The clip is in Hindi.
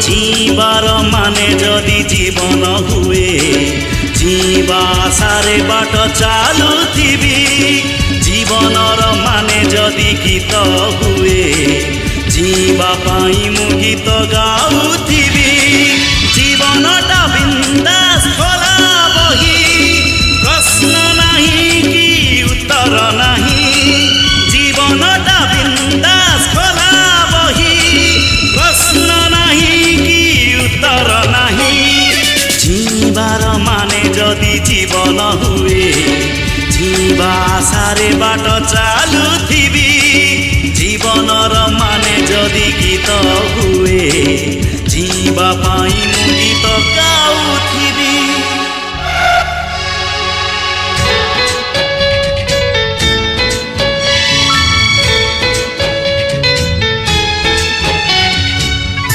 जीवार माने जदि जीवन हुए जीवा आशारे बाट चालुथिबी जीवनर माने जदि गीत हुए जीवा पाई मु गीत गाउथिबी जीवनटा बिंदास खोला बही प्रश्न नहीं कि उत्तर नहीं जीवनटा बिंदास खोला बही प्रश्न नहीं कि उत्तर नहीं जीवार माने जदि जीवन हुए जीवा आशारे बाट चालुथिबी जीवनर माने जदि गीत हुए जीवा पाई मु गीत